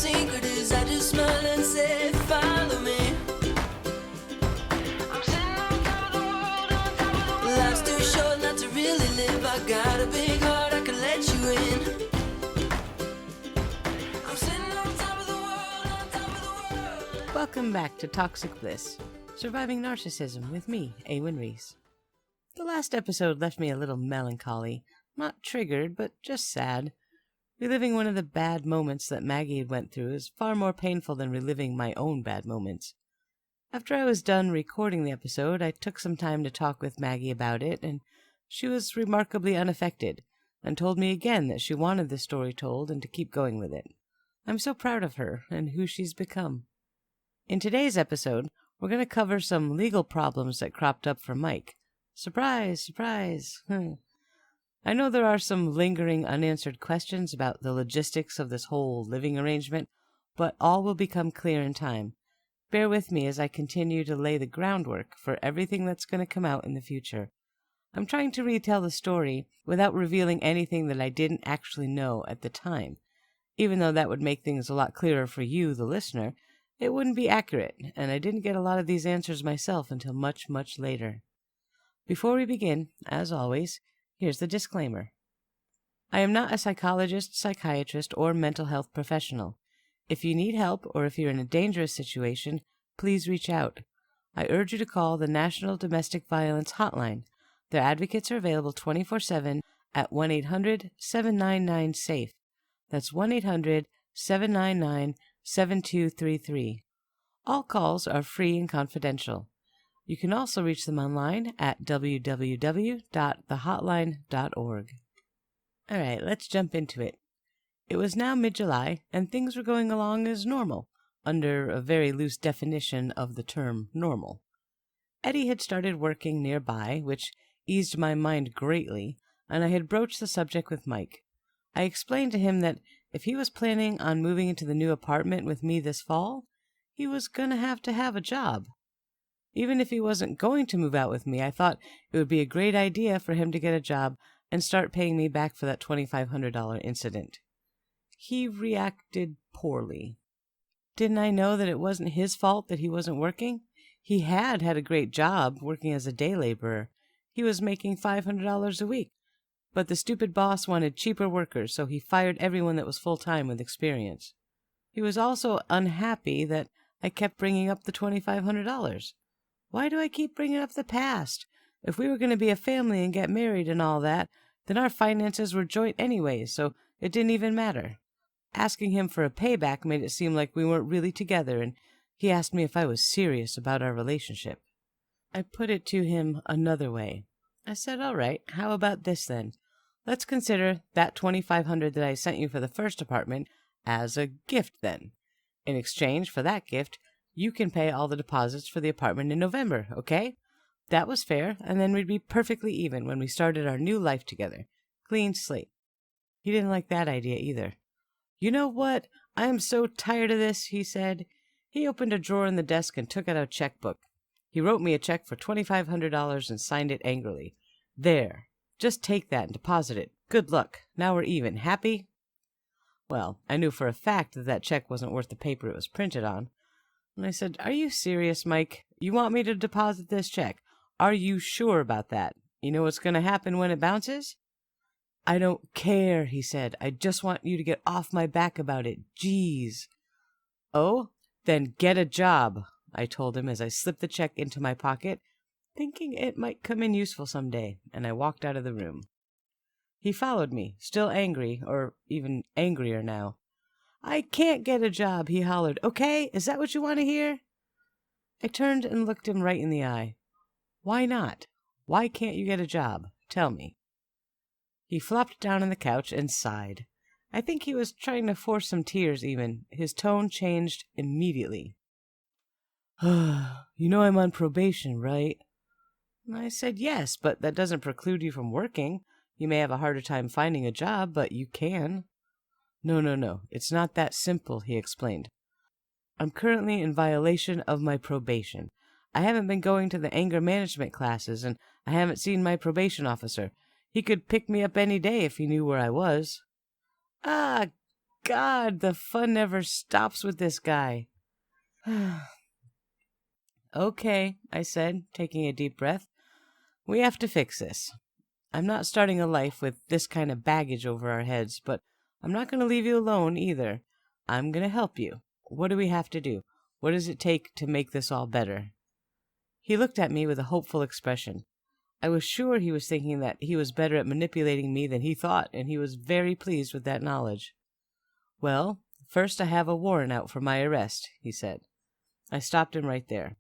secret is I just smile and say, follow me. I'm sitting on top of the world, on top of the world. Life's too short not to really live. I got a big heart, I can let you in. I'm sitting on top of the world, on top of the world. Welcome back to Toxic Bliss, Surviving Narcissism with me, Awen Reese. The last episode left me a little melancholy, not triggered, but just sad. Reliving one of the bad moments that Maggie had went through is far more painful than reliving my own bad moments. After I was done recording the episode, I took some time to talk with Maggie about it, and she was remarkably unaffected, and told me again that she wanted the story told and to keep going with it. I'm so proud of her and who she's become. In today's episode, we're going to cover some legal problems that cropped up for Mike. Surprise, surprise. I know there are some lingering unanswered questions about the logistics of this whole living arrangement, but all will become clear in time. Bear with me as I continue to lay the groundwork for everything that's going to come out in the future. I'm trying to retell the story without revealing anything that I didn't actually know at the time. Even though that would make things a lot clearer for you, the listener, it wouldn't be accurate, and I didn't get a lot of these answers myself until much, much later. Before we begin, as always, here's the disclaimer. I am not a psychologist, psychiatrist, or mental health professional. If you need help or if you're in a dangerous situation, please reach out. I urge you to call the National Domestic Violence Hotline. Their advocates are available 24/7 at 1-800-799-SAFE. That's 1-800-799-7233. All calls are free and confidential. You can also reach them online at www.thehotline.org. All right, let's jump into it. It was now mid-July, and things were going along as normal, under a very loose definition of the term normal. Eddie had started working nearby, which eased my mind greatly, and I had broached the subject with Mike. I explained to him that if he was planning on moving into the new apartment with me this fall, he was going to have a job. Even if he wasn't going to move out with me, I thought it would be a great idea for him to get a job and start paying me back for that $2,500 incident. He reacted poorly. Didn't I know that it wasn't his fault that he wasn't working? He had a great job working as a day laborer. He was making $500 a week. But the stupid boss wanted cheaper workers, so he fired everyone that was full-time with experience. He was also unhappy that I kept bringing up the $2,500. Why do I keep bringing up the past? If we were going to be a family and get married and all that, then our finances were joint anyway, so it didn't even matter. Asking him for a payback made it seem like we weren't really together, and he asked me if I was serious about our relationship. I put it to him another way. I said, all right, how about this then? Let's consider that $2,500 that I sent you for the first apartment as a gift then. In exchange for that gift, you can pay all the deposits for the apartment in November, okay? That was fair, and then we'd be perfectly even when we started our new life together. Clean slate. He didn't like that idea either. You know what? I am so tired of this, he said. He opened a drawer in the desk and took out a checkbook. He wrote me a check for $2,500 and signed it angrily. There. Just take that and deposit it. Good luck. Now we're even. Happy? Well, I knew for a fact that that check wasn't worth the paper it was printed on. And I said, are you serious, Mike? You want me to deposit this check? Are you sure about that? You know what's going to happen when it bounces? I don't care, he said. I just want you to get off my back about it. Jeez. Oh, then get a job, I told him as I slipped the check into my pocket, thinking it might come in useful someday, and I walked out of the room. He followed me, still angry, or even angrier now. I can't get a job, he hollered. Okay, is that what you want to hear? I turned and looked him right in the eye. Why not? Why can't you get a job? Tell me. He flopped down on the couch and sighed. I think he was trying to force some tears even. His tone changed immediately. You know I'm on probation, right? I said yes, but that doesn't preclude you from working. You may have a harder time finding a job, but you can. No. It's not that simple, he explained. I'm currently in violation of my probation. I haven't been going to the anger management classes, and I haven't seen my probation officer. He could pick me up any day if he knew where I was. Ah, God, the fun never stops with this guy. Okay, I said, taking a deep breath. We have to fix this. I'm not starting a life with this kind of baggage over our heads, but I'm not going to leave you alone either. I'm going to help you. What do we have to do? What does it take to make this all better? He looked at me with a hopeful expression. I was sure he was thinking that he was better at manipulating me than he thought, and he was very pleased with that knowledge. Well, first I have a warrant out for my arrest, he said. I stopped him right there.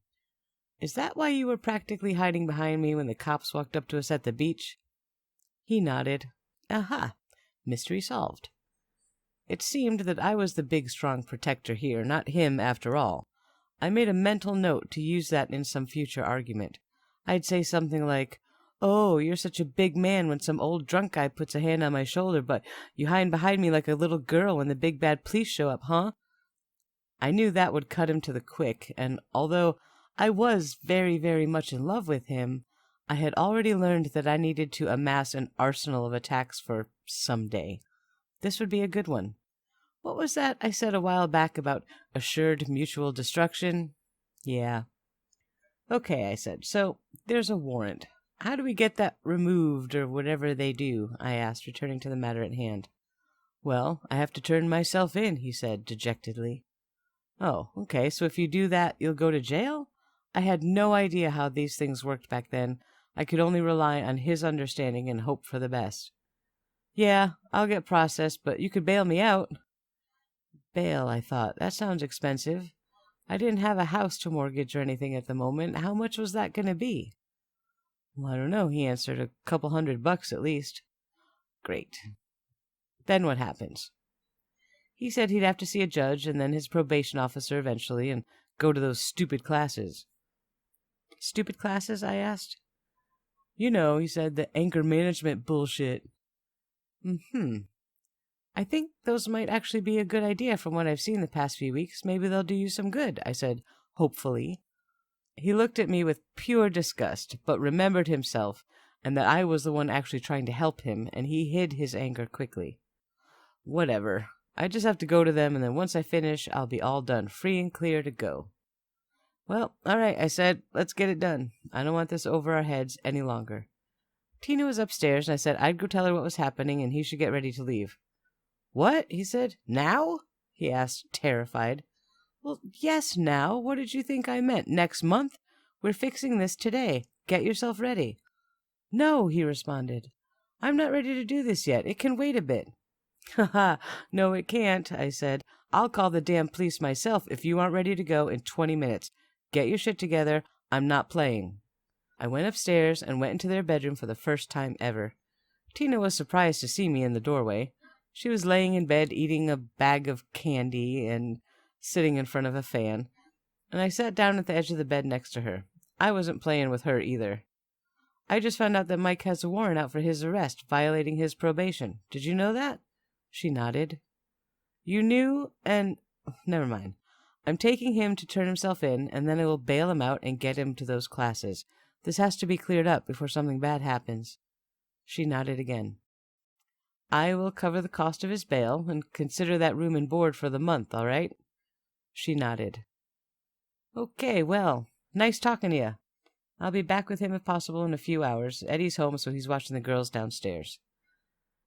Is that why you were practically hiding behind me when the cops walked up to us at the beach? He nodded. Aha! Mystery solved. It seemed that I was the big, strong protector here, not him after all. I made a mental note to use that in some future argument. I'd say something like, "Oh, you're such a big man when some old drunk guy puts a hand on my shoulder, but you hide behind me like a little girl when the big bad police show up, huh?" I knew that would cut him to the quick, and although I was very, very much in love with him, I had already learned that I needed to amass an arsenal of attacks for some day. This would be a good one. What was that I said a while back about assured mutual destruction? Yeah. Okay, I said, so there's a warrant. How do we get that removed or whatever they do? I asked, returning to the matter at hand. Well, I have to turn myself in, he said dejectedly. Oh, okay, so if you do that, you'll go to jail? I had no idea how these things worked back then. I could only rely on his understanding and hope for the best. Yeah, I'll get processed, but you could bail me out. Bail, I thought. That sounds expensive. I didn't have a house to mortgage or anything at the moment. How much was that going to be? Well, I don't know, he answered. A couple $100 at least. Great. Then what happens? He said he'd have to see a judge and then his probation officer eventually and go to those stupid classes. Stupid classes? I asked. You know, he said, the anger management bullshit. I think those might actually be a good idea from what I've seen the past few weeks. Maybe they'll do you some good, I said, hopefully. He looked at me with pure disgust, but remembered himself and that I was the one actually trying to help him, and he hid his anger quickly. Whatever. I just have to go to them, and then once I finish, I'll be all done, free and clear to go. Well, all right, I said, let's get it done. I don't want this over our heads any longer. Tina was upstairs, and I said I'd go tell her what was happening, and he should get ready to leave. What? He said. Now? He asked, terrified. Well, yes, now. What did you think I meant? Next month? We're fixing this today. Get yourself ready. No, he responded. I'm not ready to do this yet. It can wait a bit. Ha ha. No, it can't, I said. I'll call the damn police myself if you aren't ready to go in 20 minutes. Get your shit together. I'm not playing. I went upstairs and went into their bedroom for the first time ever. Tina was surprised to see me in the doorway. She was laying in bed eating a bag of candy and sitting in front of a fan, and I sat down at the edge of the bed next to her. I wasn't playing with her either. I just found out that Mike has a warrant out for his arrest, violating his probation. Did you know that? She nodded. You knew, and... Never mind. I'm taking him to turn himself in, and then I will bail him out and get him to those classes. This has to be cleared up before something bad happens. She nodded again. I will cover the cost of his bail and consider that room and board for the month, all right? She nodded. Okay, well, nice talking to you. I'll be back with him if possible in a few hours. Eddie's home, so he's watching the girls downstairs.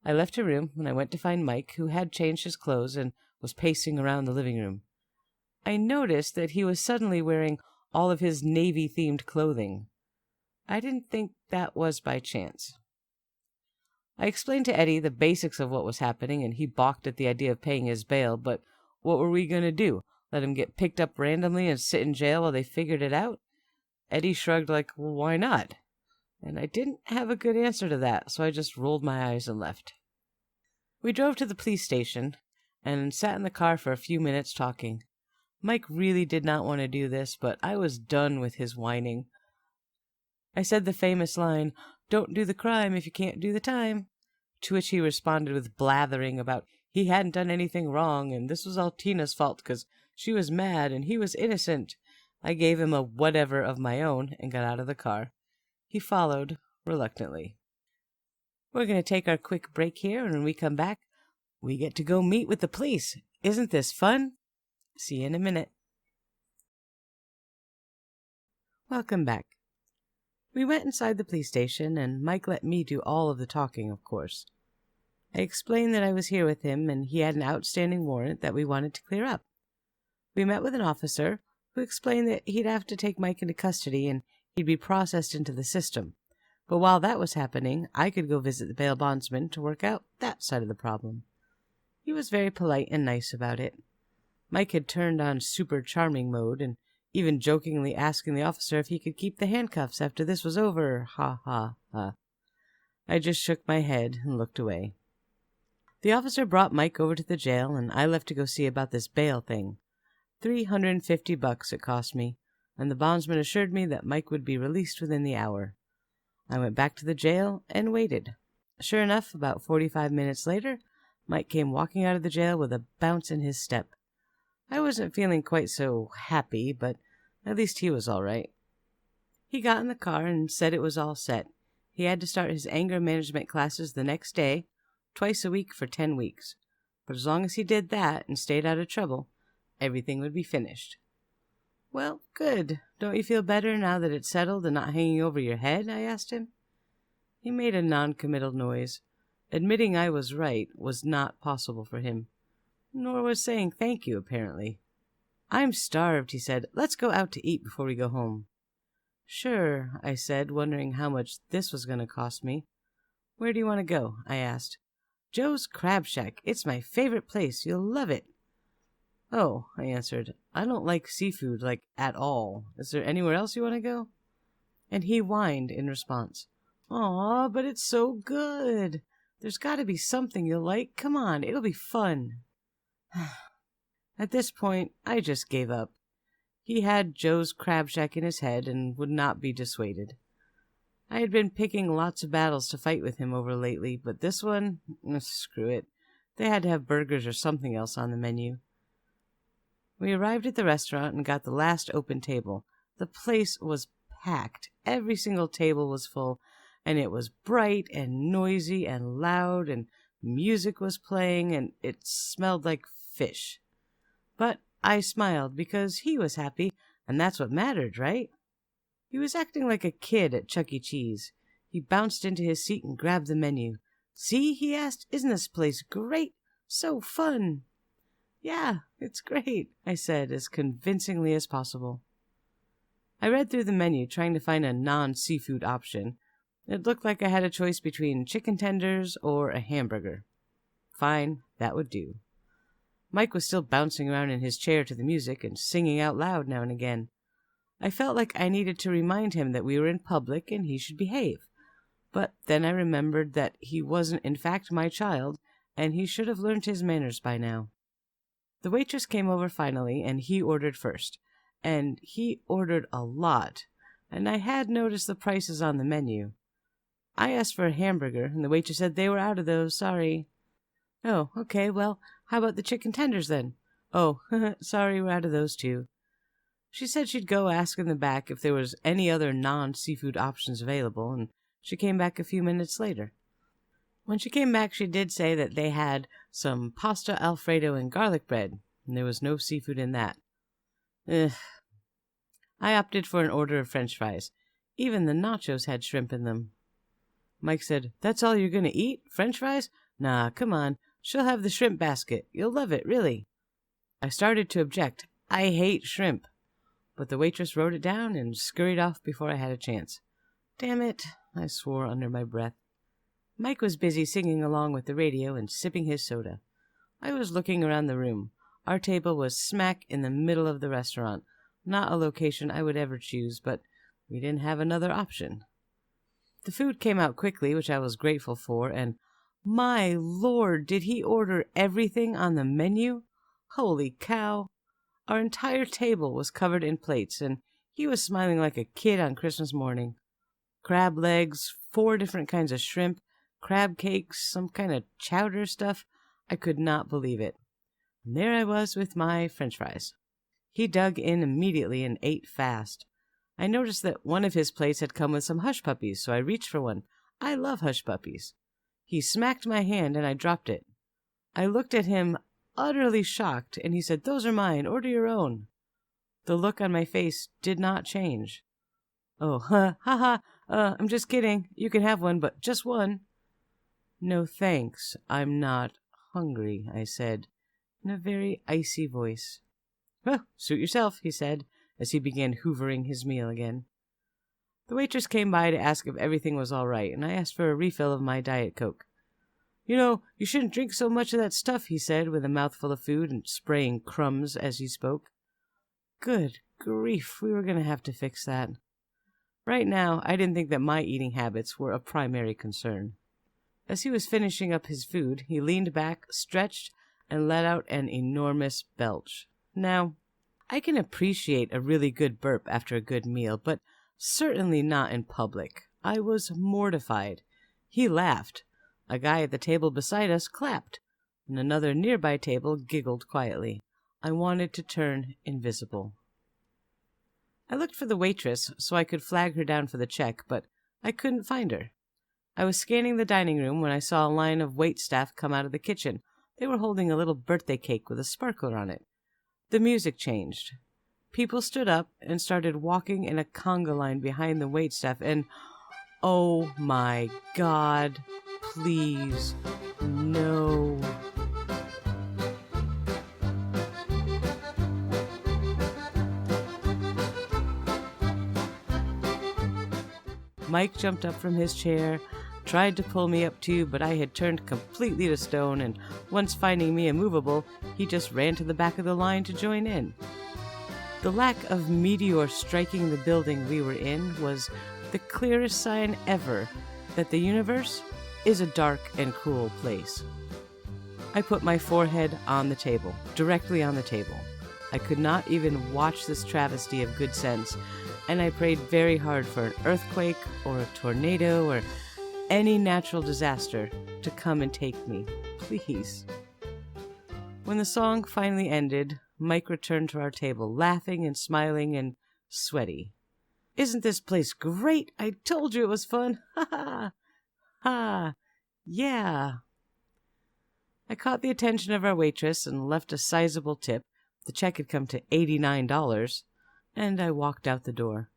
I left her room, and I went to find Mike, who had changed his clothes and was pacing around the living room. I noticed that he was suddenly wearing all of his navy-themed clothing. I didn't think that was by chance. I explained to Eddie the basics of what was happening, and he balked at the idea of paying his bail, but what were we going to do? Let him get picked up randomly and sit in jail while they figured it out? Eddie shrugged like, well, why not? And I didn't have a good answer to that, so I just rolled my eyes and left. We drove to the police station and sat in the car for a few minutes talking. Mike really did not want to do this, but I was done with his whining. I said the famous line, "Don't do the crime if you can't do the time," to which he responded with blathering about he hadn't done anything wrong, and this was all Tina's fault because she was mad and he was innocent. I gave him a whatever of my own and got out of the car. He followed, reluctantly. We're going to take our quick break here, and when we come back, We get to go meet with the police. Isn't this fun? See you in a minute. Welcome back. We went inside the police station, and Mike let me do all of the talking, of course. I explained that I was here with him, and he had an outstanding warrant that we wanted to clear up. We met with an officer who explained that he'd have to take Mike into custody and he'd be processed into the system. But while that was happening, I could go visit the bail bondsman to work out that side of the problem. He was very polite and nice about it. Mike had turned on super charming mode and even jokingly asking the officer if he could keep the handcuffs after this was over. Ha ha ha. I just shook my head and looked away. The officer brought Mike over to the jail, and I left to go see about this bail thing. $350 it cost me, and the bondsman assured me that Mike would be released within the hour. I went back to the jail and waited. Sure enough, about 45 minutes later, Mike came walking out of the jail with a bounce in his step. I wasn't feeling quite so happy, but at least he was all right. He got in the car and said it was all set. He had to start his anger management classes the next day, twice a week for 10 weeks. But as long as he did that and stayed out of trouble, everything would be finished. Well, good. Don't you feel better now that it's settled and not hanging over your head? I asked him. He made a non-committal noise. Admitting I was right was not possible for him. Nor was saying thank you, apparently. I'm starved, he said. Let's go out to eat before we go home. Sure, I said, wondering how much this was going to cost me. Where do you want to go? I asked. Joe's Crab Shack. It's my favorite place. You'll love it. Oh, I answered. I don't like seafood, at all. Is there anywhere else you want to go? And he whined in response. Aw, but it's so good. There's got to be something you'll like. Come on, it'll be fun. At this point, I just gave up. He had Joe's Crab Shack in his head and would not be dissuaded. I had been picking lots of battles to fight with him over lately, but this one, screw it. They had to have burgers or something else on the menu. We arrived at the restaurant and got the last open table. The place was packed. Every single table was full, and it was bright and noisy and loud, and music was playing, and it smelled like fish. But I smiled because he was happy, and that's what mattered, right? He was acting like a kid at Chuck E. Cheese. He bounced into his seat and grabbed the menu. See, he asked, isn't this place great? So fun. Yeah, it's great, I said as convincingly as possible. I read through the menu, trying to find a non-seafood option. It looked like I had a choice between chicken tenders or a hamburger. Fine, that would do. Mike was still bouncing around in his chair to the music and singing out loud now and again. I felt like I needed to remind him that we were in public and he should behave. But then I remembered that he wasn't in fact my child, and he should have learned his manners by now. The waitress came over finally, and he ordered first. And he ordered a lot, and I had noticed the prices on the menu. I asked for a hamburger, and the waitress said they were out of those, sorry. Oh, okay, well, how about the chicken tenders then? Oh, sorry, we're out of those too. She said she'd go ask in the back if there was any other non-seafood options available, and she came back a few minutes later. When she came back, she did say that they had some pasta Alfredo and garlic bread, and there was no seafood in that. Ugh. I opted for an order of French fries. Even the nachos had shrimp in them. Mike said, "That's all you're going to eat? French fries? Nah, come on. She'll have the shrimp basket. You'll love it, really." I started to object. I hate shrimp. But the waitress wrote it down and scurried off before I had a chance. Damn it, I swore under my breath. Mike was busy singing along with the radio and sipping his soda. I was looking around the room. Our table was smack in the middle of the restaurant. Not a location I would ever choose, but we didn't have another option. The food came out quickly, which I was grateful for, and my Lord, did he order everything on the menu? Holy cow! Our entire table was covered in plates, and he was smiling like a kid on Christmas morning. Crab legs, 4 different kinds of shrimp, crab cakes, some kind of chowder stuff. I could not believe it. And there I was with my French fries. He dug in immediately and ate fast. I noticed that one of his plates had come with some hush puppies, so I reached for one. I love hush puppies. He smacked my hand and I dropped it. I looked at him, utterly shocked, and he said, "Those are mine. Order your own." The look on my face did not change. "Oh, I'm just kidding. You can have one, but just one." "No, thanks. I'm not hungry," I said, in a very icy voice. "Well, suit yourself," he said, as he began hoovering his meal again. The waitress came by to ask if everything was all right, and I asked for a refill of my Diet Coke. "You know, you shouldn't drink so much of that stuff," he said, with a mouthful of food and spraying crumbs as he spoke. Good grief, we were going to have to fix that. Right now, I didn't think that my eating habits were a primary concern. As he was finishing up his food, he leaned back, stretched, and let out an enormous belch. Now, I can appreciate a really good burp after a good meal, but certainly not in public. I was mortified. He laughed. A guy at the table beside us clapped, and another nearby table giggled quietly. I wanted to turn invisible. I looked for the waitress so I could flag her down for the check, but I couldn't find her. I was scanning the dining room when I saw a line of waitstaff come out of the kitchen. They were holding a little birthday cake with a sparkler on it. The music changed. People stood up and started walking in a conga line behind the waitstaff, and oh my God, please, no. Mike jumped up from his chair, tried to pull me up too, but I had turned completely to stone, and once finding me immovable, he just ran to the back of the line to join in. The lack of meteor striking the building we were in was the clearest sign ever that the universe is a dark and cruel place. I put my forehead on the table, directly on the table. I could not even watch this travesty of good sense, and I prayed very hard for an earthquake or a tornado or any natural disaster to come and take me, please. When the song finally ended, Mike returned to our table, laughing and smiling and sweaty. "Isn't this place great? I told you it was fun. Ha ha! Ha! Yeah!" I caught the attention of our waitress and left a sizable tip. The check had come to $89, and I walked out the door.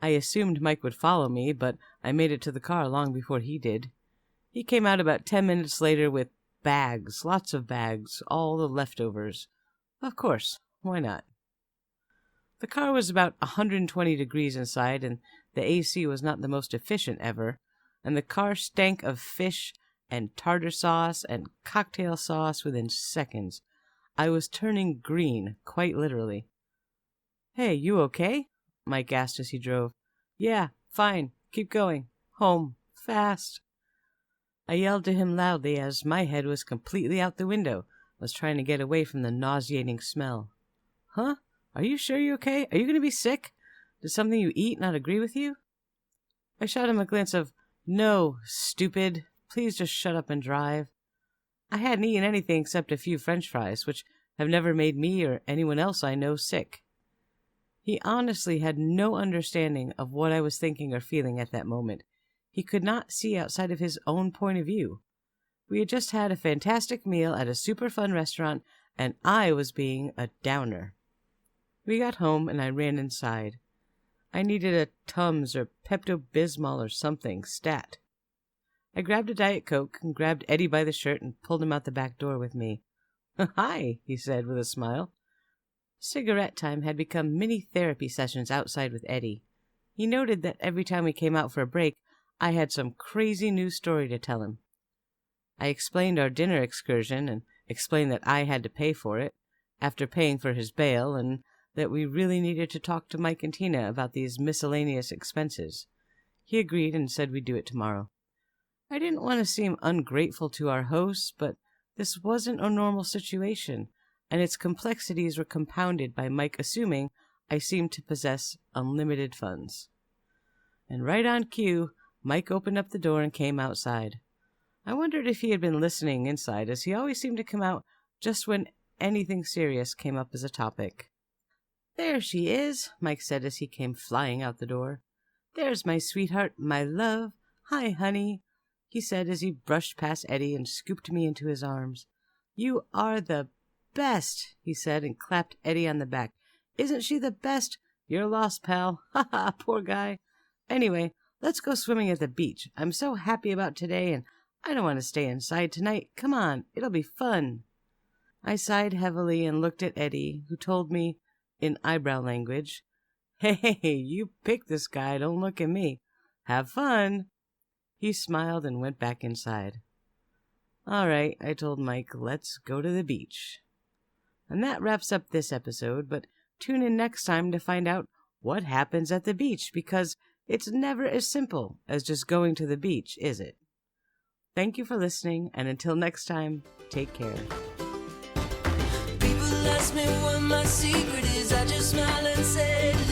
I assumed Mike would follow me, but I made it to the car long before he did. He came out about 10 minutes later with bags, lots of bags, all the leftovers. Of course, why not? The car was about 120 degrees inside, and the AC was not the most efficient ever, and the car stank of fish and tartar sauce and cocktail sauce within seconds. I was turning green, quite literally. "Hey, you okay?" Mike asked as he drove. "Yeah, fine. Keep going. Home. Fast." I yelled to him loudly as my head was completely out the window. I was trying to get away from the nauseating smell. "Huh? Are you sure you're okay? Are you going to be sick? Did something you eat not agree with you?" I shot him a glance of, "No, stupid. Please just shut up and drive." I hadn't eaten anything except a few French fries, which have never made me or anyone else I know sick. He honestly had no understanding of what I was thinking or feeling at that moment. He could not see outside of his own point of view. We had just had a fantastic meal at a super fun restaurant, and I was being a downer. We got home, and I ran inside. I needed a Tums or Pepto-Bismol or something, stat. I grabbed a Diet Coke and grabbed Eddie by the shirt and pulled him out the back door with me. "Hi," he said with a smile. Cigarette time had become mini therapy sessions outside with Eddie. He noted that every time we came out for a break, I had some crazy new story to tell him. I explained our dinner excursion and explained that I had to pay for it, after paying for his bail, and that we really needed to talk to Mike and Tina about these miscellaneous expenses. He agreed and said we'd do it tomorrow. I didn't want to seem ungrateful to our hosts, but this wasn't a normal situation, and its complexities were compounded by Mike assuming I seemed to possess unlimited funds. And right on cue, Mike opened up the door and came outside. I wondered if he had been listening inside, as he always seemed to come out just when anything serious came up as a topic. "There she is," Mike said as he came flying out the door. "There's my sweetheart, my love. Hi, honey," he said as he brushed past Eddie and scooped me into his arms. You are the best, he said and clapped Eddie on the back. Isn't she the best? You're lost, pal. Ha ha, poor guy. Anyway, let's go swimming at the beach. I'm so happy about today, and I don't want to stay inside tonight. Come on, it'll be fun. I sighed heavily and looked at Eddie, who told me, in eyebrow language, Hey, you picked this guy, don't look at me. Have fun. He smiled and went back inside. All right, I told Mike, let's go to the beach. And that wraps up this episode, but tune in next time to find out what happens at the beach, because it's never as simple as just going to the beach, is it? Thank you for listening, and until next time, take care. People ask me what my secret is, I just smile and say